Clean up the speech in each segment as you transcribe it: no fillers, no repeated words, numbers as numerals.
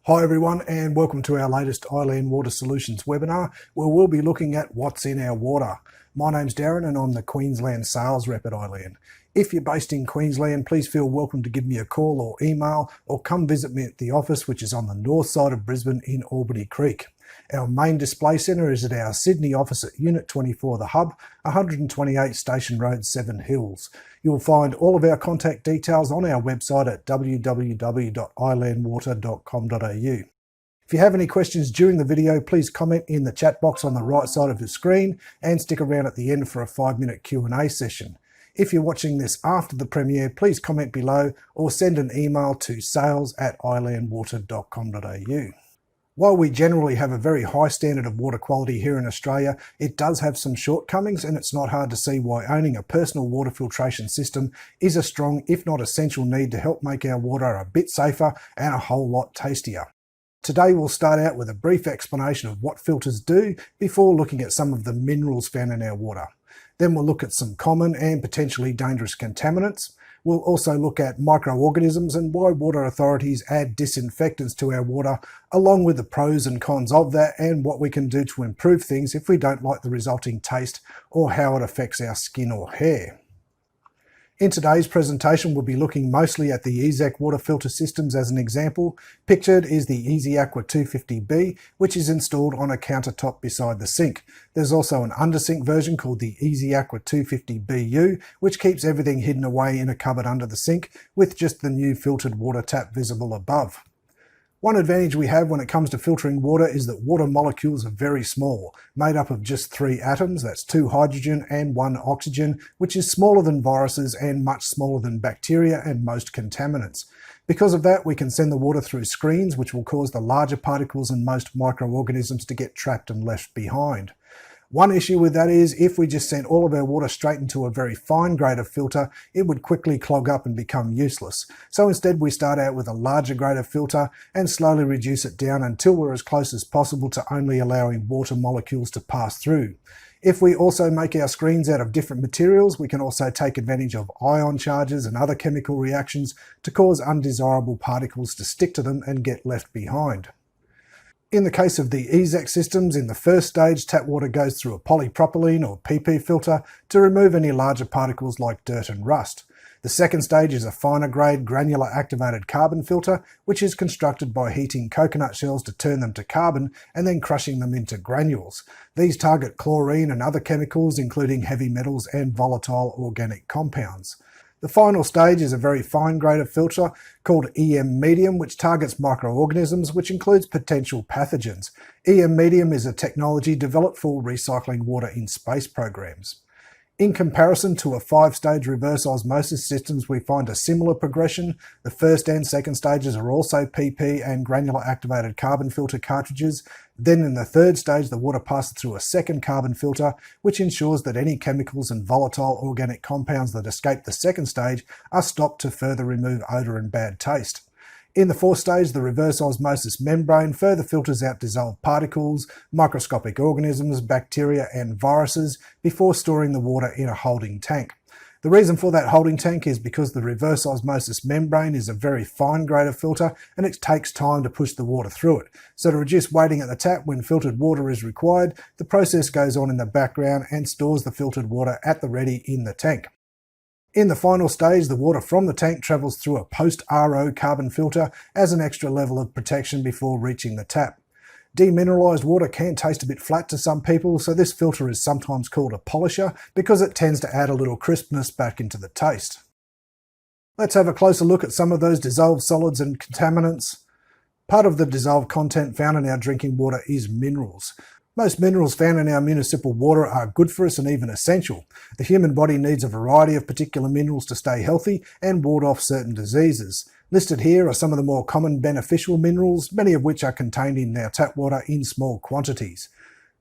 Hi everyone, and welcome to our latest iLand Water Solutions webinar, where we'll be looking at what's in our water. My name's Darren and I'm the Queensland Sales Rep at iLand. If you're based in Queensland, please feel welcome to give me a call or email, or come visit me at the office, which is on the north side of Brisbane in Albany Creek. Our main display centre is at our Sydney office at Unit 24 The Hub, 128 Station Road, Seven Hills. You'll find all of our contact details on our website at www.ilandwater.com.au. If you have any questions during the video, please comment in the chat box on the right side of the screen and stick around at the end for a 5-minute Q&A session. If you're watching this after the premiere, please comment below or send an email to sales@ilandwater.com.au. While we generally have a very high standard of water quality here in Australia, it does have some shortcomings, and it's not hard to see why owning a personal water filtration system is a strong, if not essential, need to help make our water a bit safer and a whole lot tastier. Today we'll start out with a brief explanation of what filters do before looking at some of the minerals found in our water. Then we'll look at some common and potentially dangerous contaminants. We'll also look at microorganisms and why water authorities add disinfectants to our water, along with the pros and cons of that and what we can do to improve things if we don't like the resulting taste or how it affects our skin or hair. In today's presentation, we'll be looking mostly at the EZAC water filter systems as an example. Pictured is the EasyAqua 250B, which is installed on a countertop beside the sink. There's also an undersink version called the EasyAqua 250BU, which keeps everything hidden away in a cupboard under the sink, with just the new filtered water tap visible above. One advantage we have when it comes to filtering water is that water molecules are very small, made up of just 3 atoms, that's 2 hydrogen and 1 oxygen, which is smaller than viruses and much smaller than bacteria and most contaminants. Because of that, we can send the water through screens, which will cause the larger particles and most microorganisms to get trapped and left behind. One issue with that is if we just sent all of our water straight into a very fine grade of filter, it would quickly clog up and become useless. So instead we start out with a larger grade of filter and slowly reduce it down until we're as close as possible to only allowing water molecules to pass through. If we also make our screens out of different materials, we can also take advantage of ion charges and other chemical reactions to cause undesirable particles to stick to them and get left behind. In the case of the EZAC systems, in the first stage, tap water goes through a polypropylene or PP filter to remove any larger particles like dirt and rust. The second stage is a finer grade granular activated carbon filter, which is constructed by heating coconut shells to turn them to carbon and then crushing them into granules. These target chlorine and other chemicals, including heavy metals and volatile organic compounds. The final stage is a very fine grade of filter called EM medium, which targets microorganisms, which includes potential pathogens. EM medium is a technology developed for recycling water in space programs. In comparison to a 5-stage reverse osmosis systems, we find a similar progression. The first and second stages are also PP and granular activated carbon filter cartridges. Then in the third stage, the water passes through a second carbon filter, which ensures that any chemicals and volatile organic compounds that escape the second stage are stopped to further remove odour and bad taste. In the fourth stage, the reverse osmosis membrane further filters out dissolved particles, microscopic organisms, bacteria and viruses before storing the water in a holding tank. The reason for that holding tank is because the reverse osmosis membrane is a very fine grade of filter and it takes time to push the water through it. So to reduce waiting at the tap when filtered water is required, the process goes on in the background and stores the filtered water at the ready in the tank. In the final stage, the water from the tank travels through a post-RO carbon filter as an extra level of protection before reaching the tap. Demineralised water can taste a bit flat to some people, so this filter is sometimes called a polisher because it tends to add a little crispness back into the taste. Let's have a closer look at some of those dissolved solids and contaminants. Part of the dissolved content found in our drinking water is minerals. Most minerals found in our municipal water are good for us and even essential. The human body needs a variety of particular minerals to stay healthy and ward off certain diseases. Listed here are some of the more common beneficial minerals, many of which are contained in our tap water in small quantities.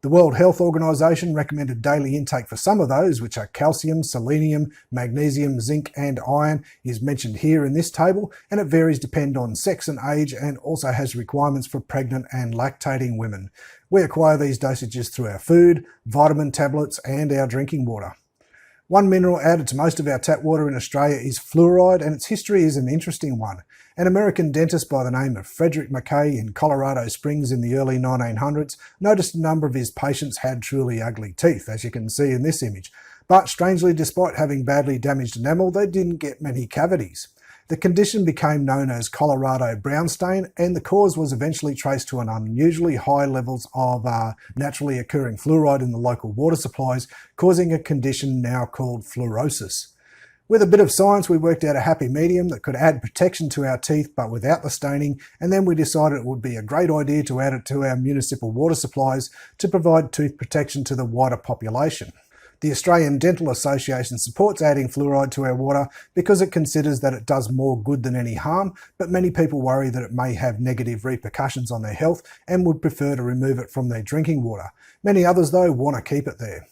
The World Health Organization recommended daily intake for some of those, which are calcium, selenium, magnesium, zinc and iron, is mentioned here in this table, and it varies depending on sex and age and also has requirements for pregnant and lactating women. We acquire these dosages through our food, vitamin tablets and our drinking water. One mineral added to most of our tap water in Australia is fluoride, and its history is an interesting one. An American dentist by the name of Frederick Mackay in Colorado Springs in the early 1900s noticed a number of his patients had truly ugly teeth, as you can see in this image. But strangely, despite having badly damaged enamel, they didn't get many cavities. The condition became known as Colorado brown stain, and the cause was eventually traced to an unusually high levels of naturally occurring fluoride in the local water supplies, causing a condition now called fluorosis. With a bit of science, we worked out a happy medium that could add protection to our teeth but without the staining, and then we decided it would be a great idea to add it to our municipal water supplies to provide tooth protection to the wider population. The Australian Dental Association supports adding fluoride to our water because it considers that it does more good than any harm, but many people worry that it may have negative repercussions on their health and would prefer to remove it from their drinking water. Many others, though, want to keep it there.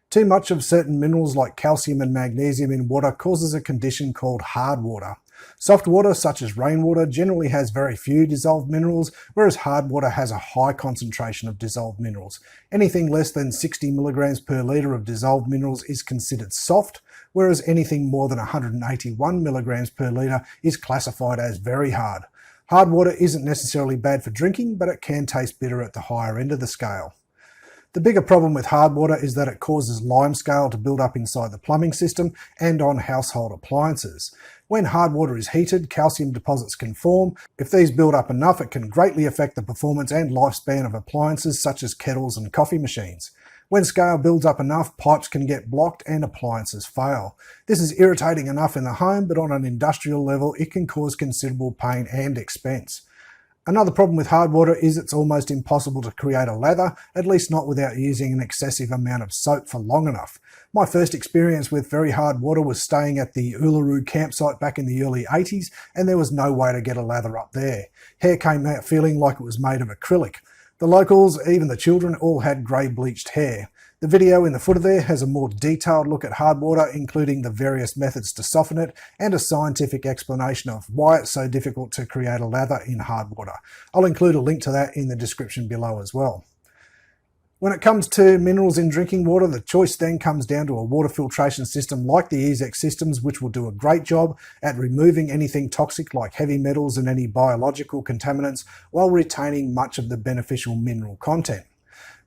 Too much of certain minerals like calcium and magnesium in water causes a condition called hard water. Soft water, such as rainwater, generally has very few dissolved minerals, whereas hard water has a high concentration of dissolved minerals. Anything less than 60 milligrams per litre of dissolved minerals is considered soft, whereas anything more than 181 milligrams per litre is classified as very hard. Hard water isn't necessarily bad for drinking, but it can taste bitter at the higher end of the scale. The bigger problem with hard water is that it causes limescale to build up inside the plumbing system and on household appliances. When hard water is heated, calcium deposits can form. If these build up enough, it can greatly affect the performance and lifespan of appliances such as kettles and coffee machines. When scale builds up enough, pipes can get blocked and appliances fail. This is irritating enough in the home, but on an industrial level, it can cause considerable pain and expense. Another problem with hard water is it's almost impossible to create a lather, at least not without using an excessive amount of soap for long enough. My first experience with very hard water was staying at the Uluru campsite back in the early 80s, and there was no way to get a lather up there. Hair came out feeling like it was made of acrylic. The locals, even the children, all had grey bleached hair. The video in the footer there has a more detailed look at hard water, including the various methods to soften it and a scientific explanation of why it's so difficult to create a lather in hard water. I'll include a link to that in the description below as well. When it comes to minerals in drinking water, the choice then comes down to a water filtration system like the Eazex systems, which will do a great job at removing anything toxic like heavy metals and any biological contaminants while retaining much of the beneficial mineral content.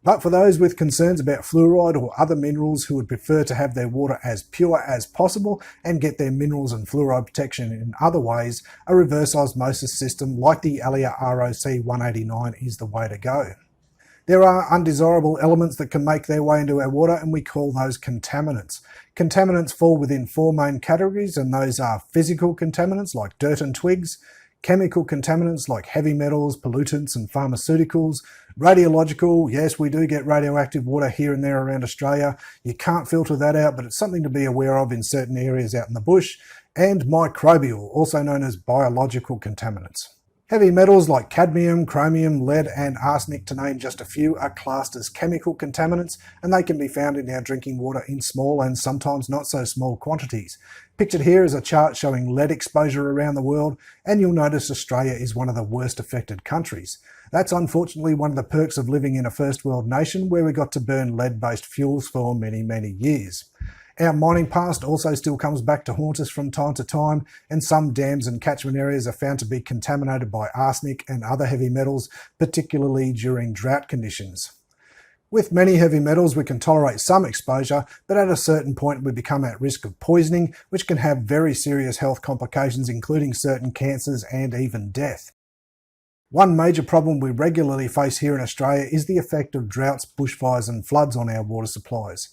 But for those with concerns about fluoride or other minerals who would prefer to have their water as pure as possible and get their minerals and fluoride protection in other ways, a reverse osmosis system like the Alia ROC 189 is the way to go. There are undesirable elements that can make their way into our water, and we call those contaminants. Contaminants fall within four main categories, and those are physical contaminants like dirt and twigs, chemical contaminants like heavy metals, pollutants and pharmaceuticals, radiological, yes, we do get radioactive water here and there around Australia. You can't filter that out, but it's something to be aware of in certain areas out in the bush, and microbial, also known as biological contaminants. Heavy metals like cadmium, chromium, lead and arsenic, to name just a few, are classed as chemical contaminants, and they can be found in our drinking water in small and sometimes not so small quantities. Pictured here is a chart showing lead exposure around the world, and you'll notice Australia is one of the worst affected countries. That's unfortunately one of the perks of living in a first world nation where we got to burn lead-based fuels for many, many years. Our mining past also still comes back to haunt us from time to time, and some dams and catchment areas are found to be contaminated by arsenic and other heavy metals, particularly during drought conditions. With many heavy metals, we can tolerate some exposure, but at a certain point we become at risk of poisoning, which can have very serious health complications, including certain cancers and even death. One major problem we regularly face here in Australia is the effect of droughts, bushfires and floods on our water supplies.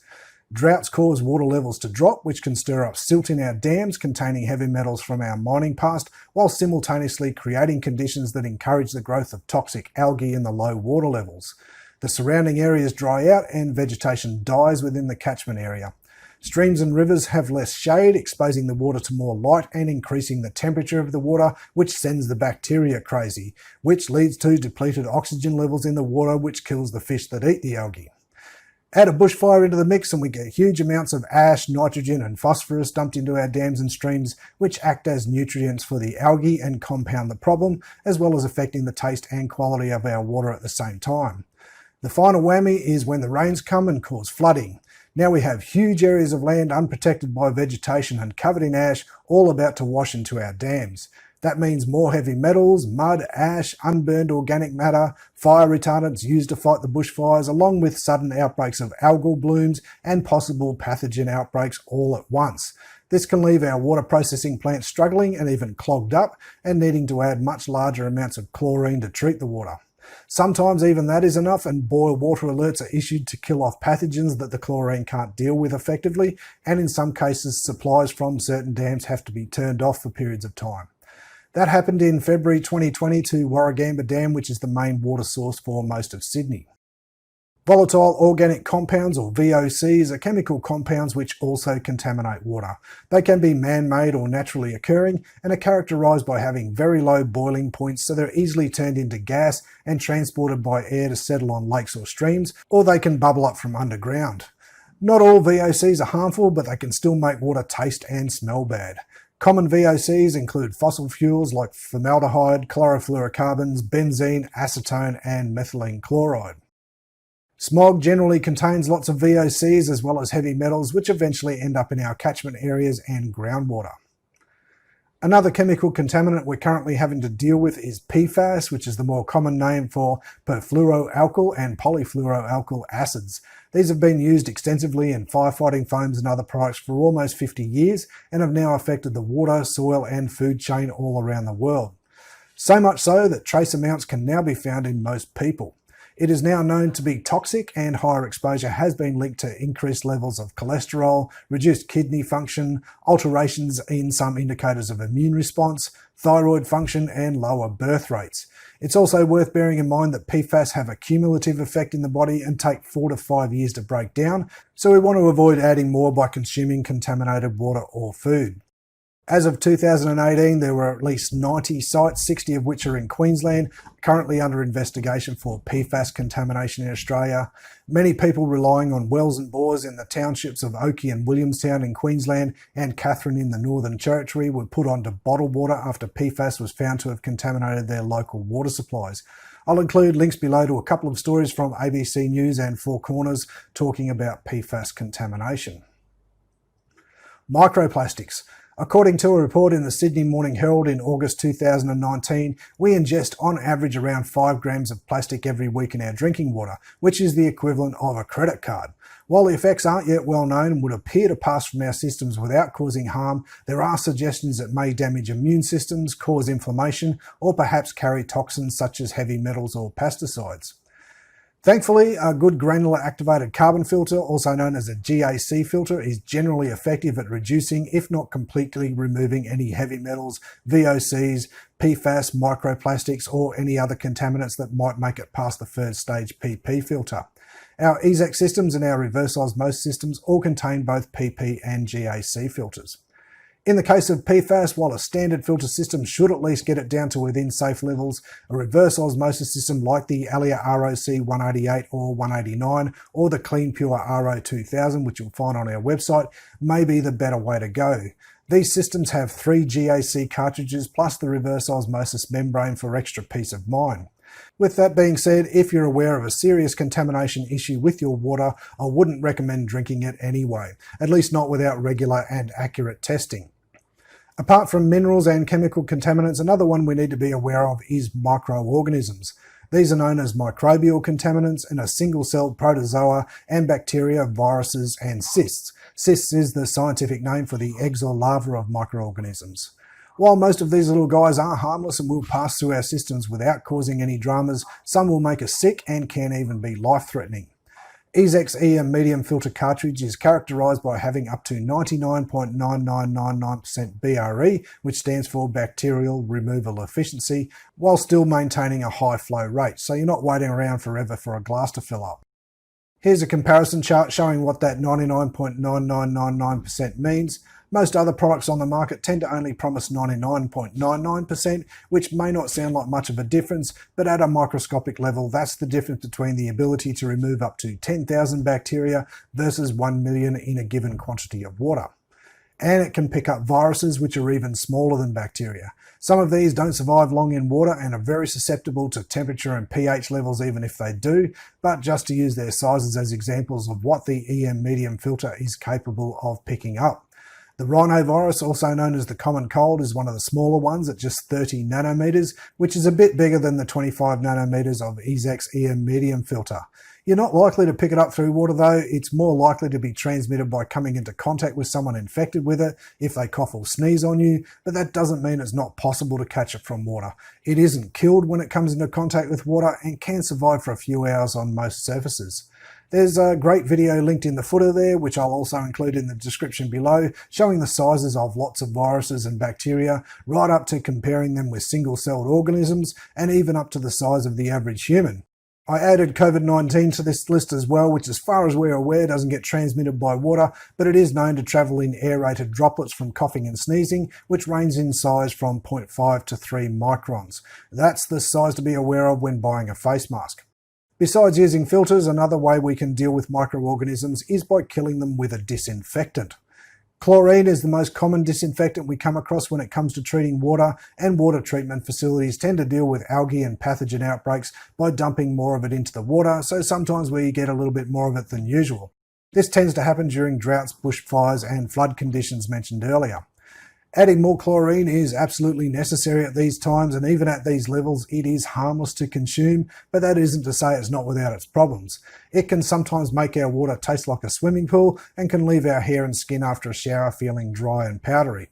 Droughts cause water levels to drop, which can stir up silt in our dams containing heavy metals from our mining past, while simultaneously creating conditions that encourage the growth of toxic algae in the low water levels. The surrounding areas dry out and vegetation dies within the catchment area. Streams and rivers have less shade, exposing the water to more light and increasing the temperature of the water, which sends the bacteria crazy, which leads to depleted oxygen levels in the water, which kills the fish that eat the algae. Add a bushfire into the mix and we get huge amounts of ash, nitrogen and phosphorus dumped into our dams and streams, which act as nutrients for the algae and compound the problem, as well as affecting the taste and quality of our water at the same time. The final whammy is when the rains come and cause flooding. Now we have huge areas of land unprotected by vegetation and covered in ash, all about to wash into our dams. That means more heavy metals, mud, ash, unburned organic matter, fire retardants used to fight the bushfires, along with sudden outbreaks of algal blooms and possible pathogen outbreaks all at once. This can leave our water processing plants struggling and even clogged up and needing to add much larger amounts of chlorine to treat the water. Sometimes even that is enough, and boil water alerts are issued to kill off pathogens that the chlorine can't deal with effectively, and in some cases supplies from certain dams have to be turned off for periods of time. That happened in February 2020 to Warragamba Dam, which is the main water source for most of Sydney. Volatile organic compounds, or VOCs, are chemical compounds which also contaminate water. They can be man-made or naturally occurring and are characterised by having very low boiling points, so they're easily turned into gas and transported by air to settle on lakes or streams, or they can bubble up from underground. Not all VOCs are harmful, but they can still make water taste and smell bad. Common VOCs include fossil fuels like formaldehyde, chlorofluorocarbons, benzene, acetone and methylene chloride. Smog generally contains lots of VOCs as well as heavy metals, which eventually end up in our catchment areas and groundwater. Another chemical contaminant we're currently having to deal with is PFAS, which is the more common name for perfluoroalkyl and polyfluoroalkyl acids. These have been used extensively in firefighting foams and other products for almost 50 years and have now affected the water, soil and food chain all around the world. So much so that trace amounts can now be found in most people. It is now known to be toxic, and higher exposure has been linked to increased levels of cholesterol, reduced kidney function, alterations in some indicators of immune response, thyroid function and lower birth rates. It's also worth bearing in mind that PFAS have a cumulative effect in the body and take 4 to 5 years to break down, so we want to avoid adding more by consuming contaminated water or food. As of 2018, there were at least 90 sites, 60 of which are in Queensland, currently under investigation for PFAS contamination in Australia. Many people relying on wells and bores in the townships of Oakey and Williamstown in Queensland and Katherine in the Northern Territory were put onto bottled water after PFAS was found to have contaminated their local water supplies. I'll include links below to a couple of stories from ABC News and Four Corners talking about PFAS contamination. Microplastics. According to a report in the Sydney Morning Herald in August 2019, we ingest on average around 5 grams of plastic every week in our drinking water, which is the equivalent of a credit card. While the effects aren't yet well known and would appear to pass from our systems without causing harm, there are suggestions it may damage immune systems, cause inflammation, or perhaps carry toxins such as heavy metals or pesticides. Thankfully, a good granular activated carbon filter, also known as a GAC filter, is generally effective at reducing, if not completely removing, any heavy metals, VOCs, PFAS, microplastics, or any other contaminants that might make it past the first stage PP filter. Our EZEC systems and our reverse osmosis systems all contain both PP and GAC filters. In the case of PFAS, while a standard filter system should at least get it down to within safe levels, a reverse osmosis system like the Alia ROC 188 or 189 or the Clean Pure RO 2000, which you'll find on our website, may be the better way to go. These systems have 3 GAC cartridges plus the reverse osmosis membrane for extra peace of mind. With that being said, if you're aware of a serious contamination issue with your water, I wouldn't recommend drinking it anyway, at least not without regular and accurate testing. Apart from minerals and chemical contaminants, another one we need to be aware of is microorganisms. These are known as microbial contaminants and are single-celled protozoa and bacteria, viruses and cysts. Cysts is the scientific name for the eggs or larvae of microorganisms. While most of these little guys are harmless and will pass through our systems without causing any dramas, some will make us sick and can even be life-threatening. EZEC's EM medium filter cartridge is characterised by having up to 99.9999% BRE, which stands for bacterial removal efficiency, while still maintaining a high flow rate, so you're not waiting around forever for a glass to fill up. Here's a comparison chart showing what that 99.9999% means. Most other products on the market tend to only promise 99.99%, which may not sound like much of a difference, but at a microscopic level, that's the difference between the ability to remove up to 10,000 bacteria versus 1 million in a given quantity of water. And it can pick up viruses, which are even smaller than bacteria. Some of these don't survive long in water and are very susceptible to temperature and pH levels even if they do, but just to use their sizes as examples of what the EM medium filter is capable of picking up. The rhinovirus, also known as the common cold, is one of the smaller ones at just 30 nanometers, which is a bit bigger than the 25 nanometers of EZEX EM medium filter. You're not likely to pick it up through water though. It's more likely to be transmitted by coming into contact with someone infected with it if they cough or sneeze on you, but that doesn't mean it's not possible to catch it from water. It isn't killed when it comes into contact with water and can survive for a few hours on most surfaces. There's a great video linked in the footer there, which I'll also include in the description below, showing the sizes of lots of viruses and bacteria, right up to comparing them with single-celled organisms, and even up to the size of the average human. I added COVID-19 to this list as well, which as far as we're aware doesn't get transmitted by water, but it is known to travel in aerated droplets from coughing and sneezing, which range in size from 0.5 to 3 microns. That's the size to be aware of when buying a face mask. Besides using filters, another way we can deal with microorganisms is by killing them with a disinfectant. Chlorine is the most common disinfectant we come across when it comes to treating water, and water treatment facilities tend to deal with algae and pathogen outbreaks by dumping more of it into the water, so sometimes we get a little bit more of it than usual. This tends to happen during droughts, bushfires, and flood conditions mentioned earlier. Adding more chlorine is absolutely necessary at these times, and even at these levels it is harmless to consume, but that isn't to say it's not without its problems. It can sometimes make our water taste like a swimming pool and can leave our hair and skin after a shower feeling dry and powdery.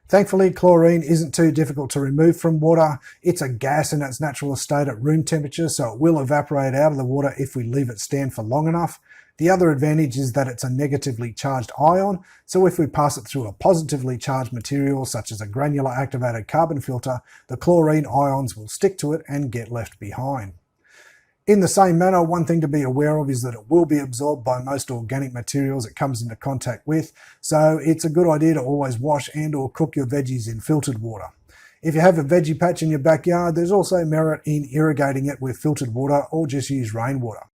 Thankfully, chlorine isn't too difficult to remove from water. It's a gas in its natural state at room temperature, so it will evaporate out of the water if we leave it stand for long enough. The other advantage is that it's a negatively charged ion, so if we pass it through a positively charged material such as a granular activated carbon filter, the chlorine ions will stick to it and get left behind. In the same manner, one thing to be aware of is that it will be absorbed by most organic materials it comes into contact with, so it's a good idea to always wash and or cook your veggies in filtered water. If you have a veggie patch in your backyard, there's also merit in irrigating it with filtered water or just use rainwater.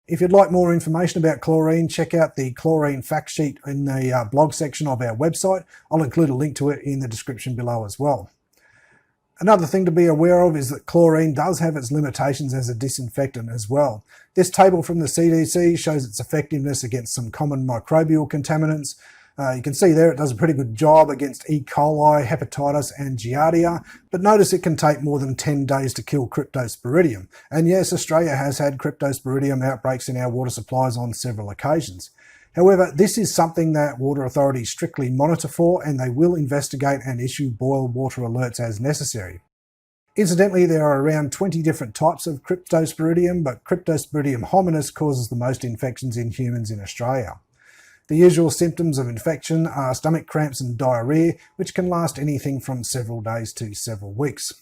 If you'd like more information about chlorine, check out the chlorine fact sheet in the blog section of our website. I'll include a link to it in the description below as well. Another thing to be aware of is that chlorine does have its limitations as a disinfectant as well. This table from the CDC shows its effectiveness against some common microbial contaminants. You can see there it does a pretty good job against E. coli, hepatitis and Giardia, but notice it can take more than 10 days to kill Cryptosporidium. And yes, Australia has had Cryptosporidium outbreaks in our water supplies on several occasions. However, this is something that water authorities strictly monitor for, and they will investigate and issue boil water alerts as necessary. Incidentally, there are around 20 different types of Cryptosporidium, but Cryptosporidium hominis causes the most infections in humans in Australia. The usual symptoms of infection are stomach cramps and diarrhea, which can last anything from several days to several weeks.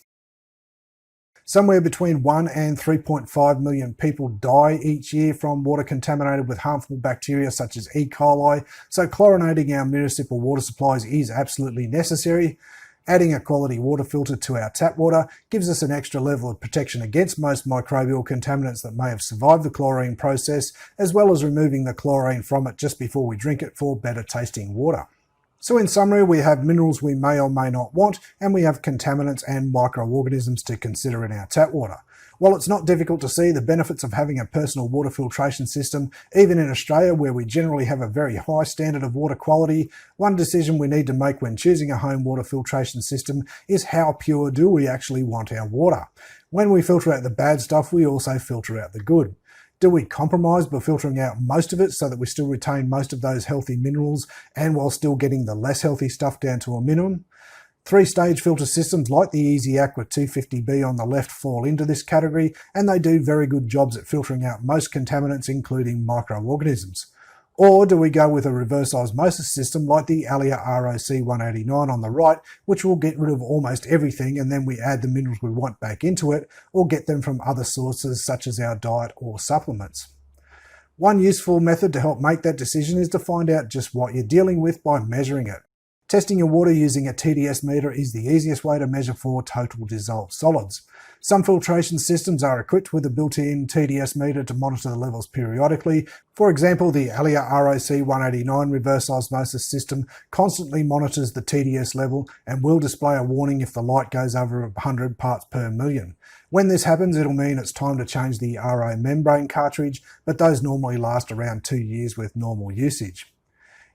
Somewhere between 1 and 3.5 million people die each year from water contaminated with harmful bacteria such as E. coli, so chlorinating our municipal water supplies is absolutely necessary. Adding a quality water filter to our tap water gives us an extra level of protection against most microbial contaminants that may have survived the chlorine process, as well as removing the chlorine from it just before we drink it for better tasting water. So in summary, we have minerals we may or may not want, and we have contaminants and microorganisms to consider in our tap water. While it's not difficult to see the benefits of having a personal water filtration system, even in Australia where we generally have a very high standard of water quality, one decision we need to make when choosing a home water filtration system is how pure do we actually want our water. When we filter out the bad stuff, we also filter out the good. Do we compromise by filtering out most of it so that we still retain most of those healthy minerals and while still getting the less healthy stuff down to a minimum? Three-stage filter systems like the Easy Aqua 250B on the left fall into this category, and they do very good jobs at filtering out most contaminants, including microorganisms. Or do we go with a reverse osmosis system like the Alia ROC 189 on the right, which will get rid of almost everything and then we add the minerals we want back into it, or get them from other sources such as our diet or supplements? One useful method to help make that decision is to find out just what you're dealing with by measuring it. Testing your water using a TDS meter is the easiest way to measure for total dissolved solids. Some filtration systems are equipped with a built-in TDS meter to monitor the levels periodically. For example, the Alia ROC 189 reverse osmosis system constantly monitors the TDS level and will display a warning if the light goes over 100 parts per million. When this happens, it'll mean it's time to change the RO membrane cartridge, but those normally last around 2 years with normal usage.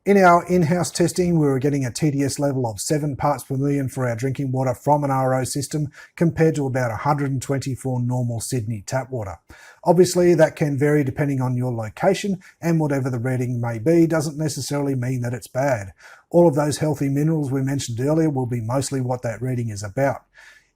In our in-house testing, we were getting a TDS level of 7 parts per million for our drinking water from an RO system compared to about 120 for normal Sydney tap water. Obviously, that can vary depending on your location, and whatever the reading may be doesn't necessarily mean that it's bad. All of those healthy minerals we mentioned earlier will be mostly what that reading is about.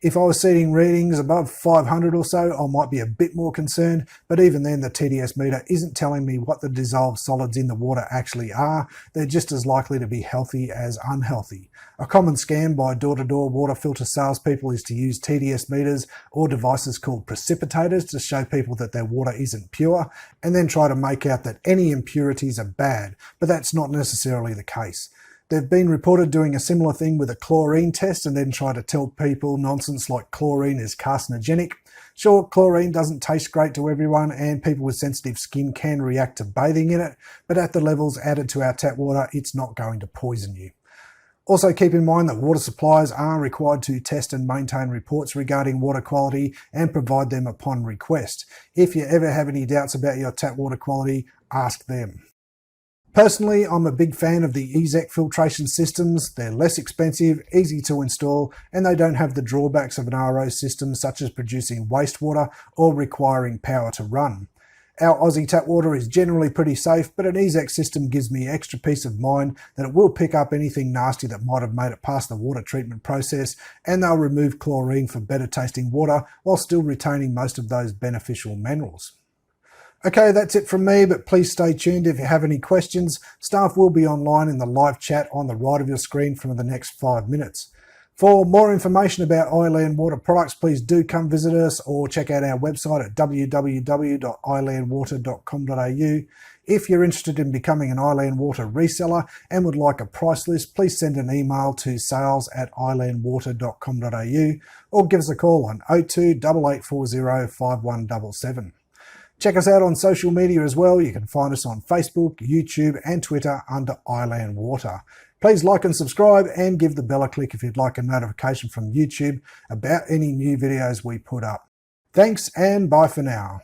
If I was seeing readings above 500 or so, I might be a bit more concerned, but even then the TDS meter isn't telling me what the dissolved solids in the water actually are. They're just as likely to be healthy as unhealthy. A common scam by door-to-door water filter salespeople is to use TDS meters or devices called precipitators to show people that their water isn't pure, and then try to make out that any impurities are bad, but that's not necessarily the case. They've been reported doing a similar thing with a chlorine test and then try to tell people nonsense like chlorine is carcinogenic. Sure, chlorine doesn't taste great to everyone and people with sensitive skin can react to bathing in it, but at the levels added to our tap water, it's not going to poison you. Also keep in mind that water suppliers are required to test and maintain reports regarding water quality and provide them upon request. If you ever have any doubts about your tap water quality, ask them. Personally, I'm a big fan of the EZEC filtration systems. They're less expensive, easy to install, and they don't have the drawbacks of an RO system such as producing wastewater or requiring power to run. Our Aussie tap water is generally pretty safe, but an EZEC system gives me extra peace of mind that it will pick up anything nasty that might have made it past the water treatment process, and they'll remove chlorine for better tasting water while still retaining most of those beneficial minerals. Okay, that's it from me, but please stay tuned if you have any questions. Staff will be online in the live chat on the right of your screen for the next 5 minutes. For more information about iLand Water products, please do come visit us or check out our website at www.ilandwater.com.au. If you're interested in becoming an iLand Water reseller and would like a price list, please send an email to sales@ilandwater.com.au or give us a call on 02 8840 5177. Check us out on social media as well. You can find us on Facebook, YouTube and Twitter under iLand Water. Please like and subscribe and give the bell a click if you'd like a notification from YouTube about any new videos we put up. Thanks and bye for now.